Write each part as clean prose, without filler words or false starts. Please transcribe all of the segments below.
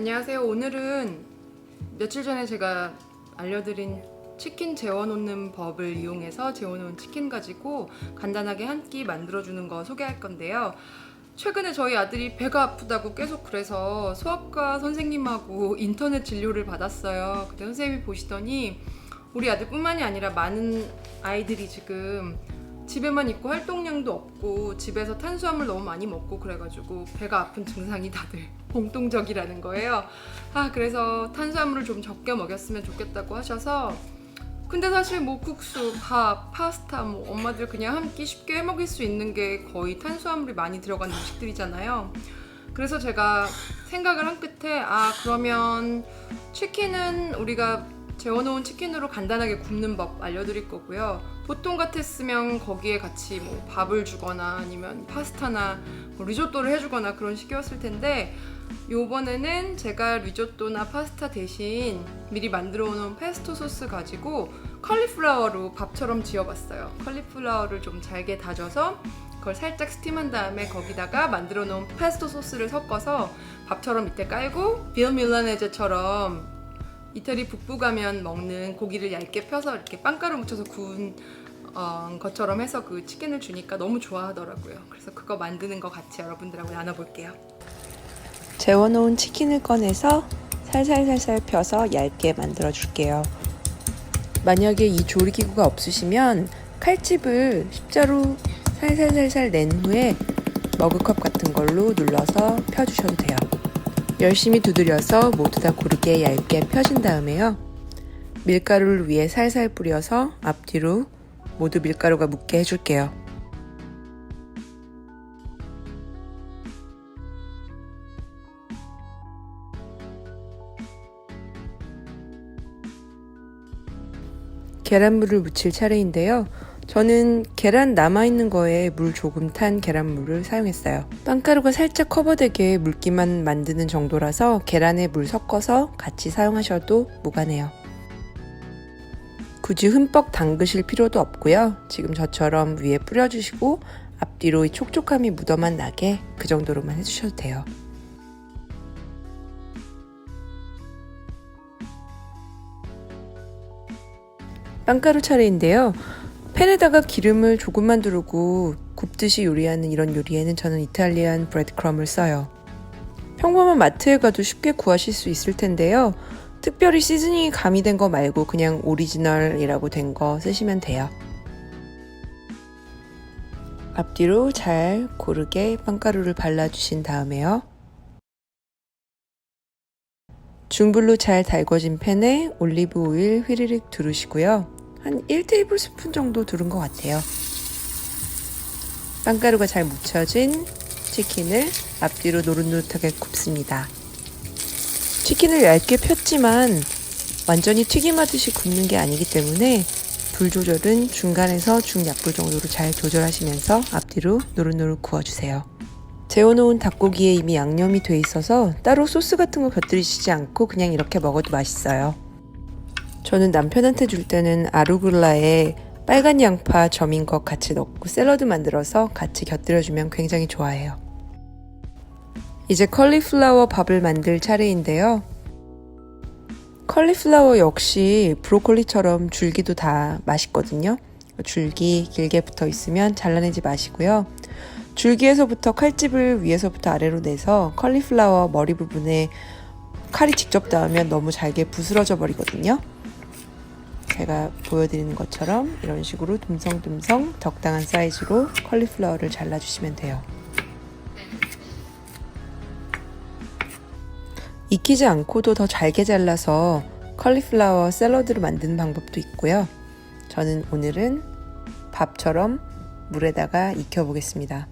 안녕하세요. 오늘은 며칠 전에 제가 알려드린 치킨 재워놓는 법을 이용해서 재워놓은 치킨 가지고 간단하게 한 끼 만들어주는 거 소개할 건데요. 최근에 저희 아들이 배가 아프다고 계속 그래서 소아과 선생님하고 인터넷 진료를 받았어요. 그때 선생님이 보시더니 우리 아들뿐만이 아니라 많은 아이들이 지금 집에만 있고 활동량도 없고 집에서 탄수화물 너무 많이 먹고 그래가지고 배가 아픈 증상이 다들 공통적이라는 거예요. 그래서 탄수화물을 좀 적게 먹였으면 좋겠다고 하셔서, 근데 사실 뭐 국수, 밥, 파스타 뭐 엄마들 그냥 한 끼 쉽게 해 먹을 수 있는 게 거의 탄수화물이 많이 들어간 음식들이잖아요. 그래서 제가 생각을 한 끝에 그러면 치킨은 우리가 재워놓은 치킨으로 간단하게 굽는 법 알려드릴 거고요. 보통 같았으면 거기에 같이 뭐 밥을 주거나 아니면 파스타나 뭐 리조또를 해주거나 그런 식이었을 텐데, 요번에는 제가 리조또나 파스타 대신 미리 만들어 놓은 페스토 소스 가지고 컬리플라워로 밥처럼 지어봤어요. 컬리플라워를 좀 잘게 다져서 그걸 살짝 스팀한 다음에 거기다가 만들어 놓은 페스토 소스를 섞어서 밥처럼 밑에 깔고 빌 밀라네제처럼 이태리 북부 가면 먹는 고기를 얇게 펴서 이렇게 빵가루 묻혀서 구운 것처럼 해서 그 치킨을 주니까 너무 좋아하더라고요. 그래서 그거 만드는 거 같이 여러분들하고 나눠볼게요. 재워놓은 치킨을 꺼내서 살살살살 펴서 얇게 만들어 줄게요. 만약에 이 조리기구가 없으시면 칼집을 십자로 살살살살 낸 후에 머그컵 같은 걸로 눌러서 펴주셔도 돼요. 열심히 두드려서 모두 다 고르게 얇게 펴진 다음에요. 밀가루를 위에 살살 뿌려서 앞뒤로 모두 밀가루가 묻게 해줄게요. 계란물을 묻힐 차례인데요. 저는 계란 남아있는 거에 물 조금 탄 계란물을 사용했어요. 빵가루가 살짝 커버되게 물기만 만드는 정도라서 계란에 물 섞어서 같이 사용하셔도 무관해요. 굳이 흠뻑 담그실 필요도 없고요. 지금 저처럼 위에 뿌려주시고 앞뒤로 이 촉촉함이 묻어만 나게 그 정도로만 해주셔도 돼요. 빵가루 차례인데요. 팬에다가 기름을 조금만 두르고 굽듯이 요리하는 이런 요리에는 저는 이탈리안 브레드크럼을 써요. 평범한 마트에 가도 쉽게 구하실 수 있을 텐데요. 특별히 시즈닝이 가미된 거 말고 그냥 오리지널이라고 된 거 쓰시면 돼요. 앞뒤로 잘 고르게 빵가루를 발라주신 다음에요. 중불로 잘 달궈진 팬에 올리브 오일 휘리릭 두르시고요. 한 1테이블스푼 정도 두른 것 같아요. 빵가루가 잘 묻혀진 치킨을 앞뒤로 노릇노릇하게 굽습니다. 치킨을 얇게 폈지만 완전히 튀김하듯이 굽는 게 아니기 때문에 불 조절은 중간에서 중약불 정도로 잘 조절하시면서 앞뒤로 노릇노릇 구워주세요. 재워놓은 닭고기에 이미 양념이 돼 있어서 따로 소스 같은 거 곁들이시지 않고 그냥 이렇게 먹어도 맛있어요. 저는 남편한테 줄 때는 아루굴라에 빨간 양파 점인 것 같이 넣고 샐러드 만들어서 같이 곁들여주면 굉장히 좋아해요. 이제 컬리플라워 밥을 만들 차례인데요. 컬리플라워 역시 브로콜리처럼 줄기도 다 맛있거든요. 줄기 길게 붙어 있으면 잘라내지 마시고요. 줄기에서부터 칼집을 위에서부터 아래로 내서 컬리플라워 머리 부분에 칼이 직접 닿으면 너무 잘게 부스러져 버리거든요. 제가 보여드리는 것처럼 이런 식으로 듬성듬성 적당한 사이즈로 컬리플라워를 잘라주시면 돼요. 익히지 않고도 더 잘게 잘라서 컬리플라워 샐러드를 만드는 방법도 있고요. 저는 오늘은 밥처럼 물에다가 익혀보겠습니다.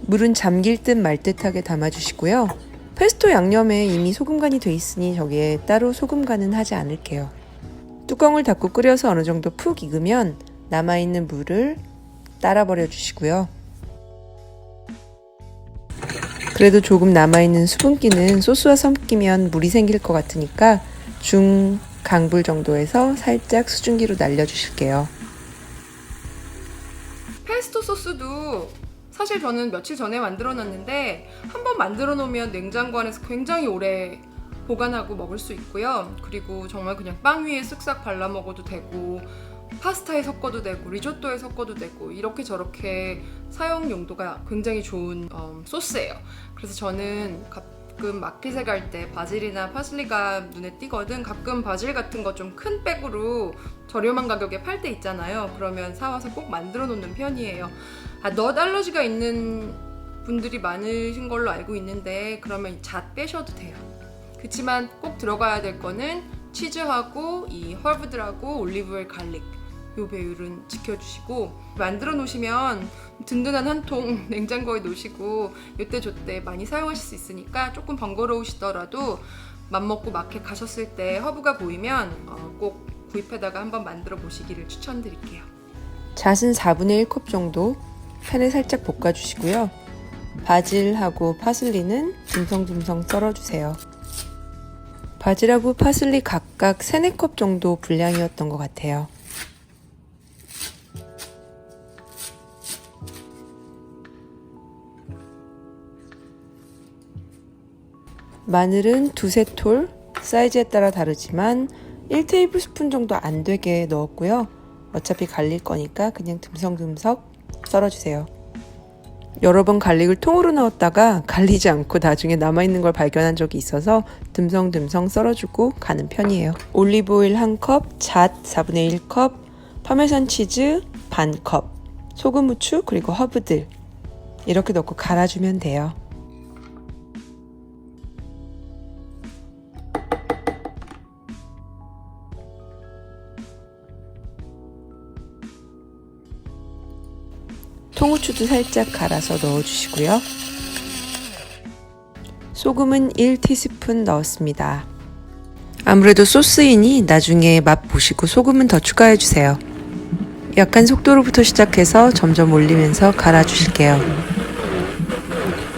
물은 잠길 듯 말 듯하게 담아주시고요. 페스토 양념에 이미 소금간이 돼 있으니 저기에 따로 소금간은 하지 않을게요. 뚜껑을 닫고 끓여서 어느 정도 푹 익으면 남아있는 물을 따라 버려주시고요. 그래도 조금 남아있는 수분기는 소스와 섞이면 물이 생길 것 같으니까 중강불 정도에서 살짝 수증기로 날려주실게요. 페스토 소스도 사실 저는 며칠 전에 만들어 놨는데 한번 만들어 놓으면 냉장고 안에서 굉장히 오래 보관하고 먹을 수 있고요. 그리고 정말 그냥 빵 위에 쓱싹 발라 먹어도 되고 파스타에 섞어도 되고 리조또에 섞어도 되고 이렇게 저렇게 사용 용도가 굉장히 좋은 소스예요. 그래서 저는 가끔 마켓에 갈 때 바질이나 파슬리가 눈에 띄거든. 가끔 바질 같은 거 좀 큰 백으로 저렴한 가격에 팔 때 있잖아요. 그러면 사와서 꼭 만들어 놓는 편이에요. 넛 알러지가 있는 분들이 많으신 걸로 알고 있는데 그러면 잣 빼셔도 돼요. 그치만 꼭 들어가야 될 거는 치즈하고 이 허브들하고 올리브오일, 갈릭 요 배율은 지켜주시고, 만들어 놓으시면 든든한 한 통 냉장고에 놓으시고 요때 저때 많이 사용하실 수 있으니까 조금 번거로우시더라도 맘먹고 마켓 가셨을 때 허브가 보이면 꼭 구입해다가 한번 만들어 보시기를 추천드릴게요. 잣은 4분의 1컵 정도 팬에 살짝 볶아주시고요. 바질하고 파슬리는 듬성듬성 썰어주세요. 바질하고 파슬리 각각 3, 4컵 정도 분량이었던 것 같아요. 마늘은 2~3톨, 사이즈에 따라 다르지만 1테이블스푼 정도 안 되게 넣었고요. 어차피 갈릴 거니까 그냥 듬성듬성 썰어주세요. 여러 번 갈릭을 통으로 넣었다가 갈리지 않고 나중에 남아있는 걸 발견한 적이 있어서 듬성듬성 썰어주고 가는 편이에요. 올리브오일 1컵, 잣 4분의 1컵, 파메산 치즈 반컵, 소금, 후추, 그리고 허브들 이렇게 넣고 갈아주면 돼요. 통후추도 살짝 갈아서 넣어주시고요. 소금은 1티스푼 넣었습니다. 아무래도 소스이니 나중에 맛 보시고 소금은 더 추가해주세요. 약간 속도로부터 시작해서 점점 올리면서 갈아주실게요.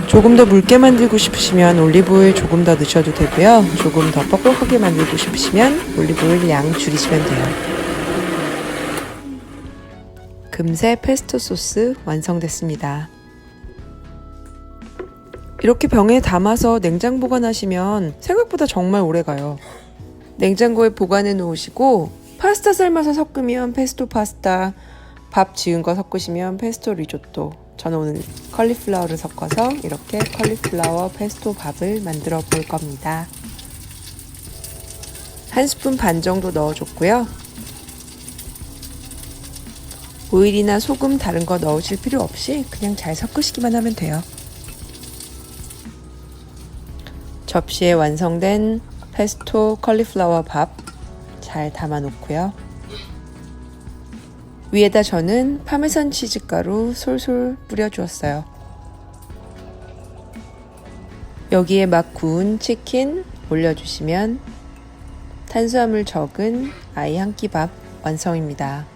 조금 더 묽게 만들고 싶으시면 올리브오일 조금 더 넣으셔도 되고요. 조금 더 뻑뻑하게 만들고 싶으시면 올리브오일 양 줄이시면 돼요. 금세 페스토 소스 완성됐습니다. 이렇게 병에 담아서 냉장 보관하시면 생각보다 정말 오래가요. 냉장고에 보관해 놓으시고 파스타 삶아서 섞으면 페스토 파스타, 밥 지은 거 섞으시면 페스토 리조또. 저는 오늘 컬리플라워를 섞어서 이렇게 컬리플라워 페스토 밥을 만들어 볼 겁니다. 1스푼 반 정도 넣어줬고요. 오일이나 소금 다른 거 넣으실 필요 없이 그냥 잘 섞으시기만 하면 돼요. 접시에 완성된 페스토 컬리플라워 밥 잘 담아 놓고요. 위에다 저는 파메산 치즈 가루 솔솔 뿌려 주었어요. 여기에 막 구운 치킨 올려주시면 탄수화물 적은 아이 한 끼 밥 완성입니다.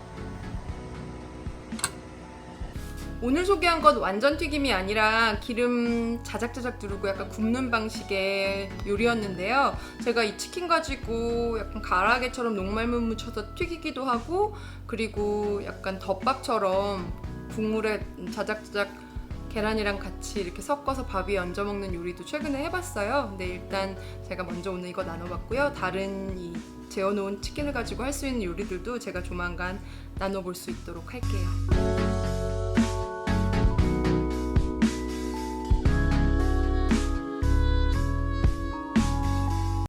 오늘 소개한 건 완전 튀김이 아니라 기름 자작자작 두르고 약간 굽는 방식의 요리였는데요. 제가 이 치킨 가지고 약간 가라아게처럼 녹말물 묻혀서 튀기기도 하고, 그리고 약간 덮밥처럼 국물에 자작자작 계란이랑 같이 이렇게 섞어서 밥 위에 얹어 먹는 요리도 최근에 해봤어요. 근데 일단 제가 먼저 오늘 이거 나눠봤고요. 다른 이 재워놓은 치킨을 가지고 할 수 있는 요리들도 제가 조만간 나눠볼 수 있도록 할게요.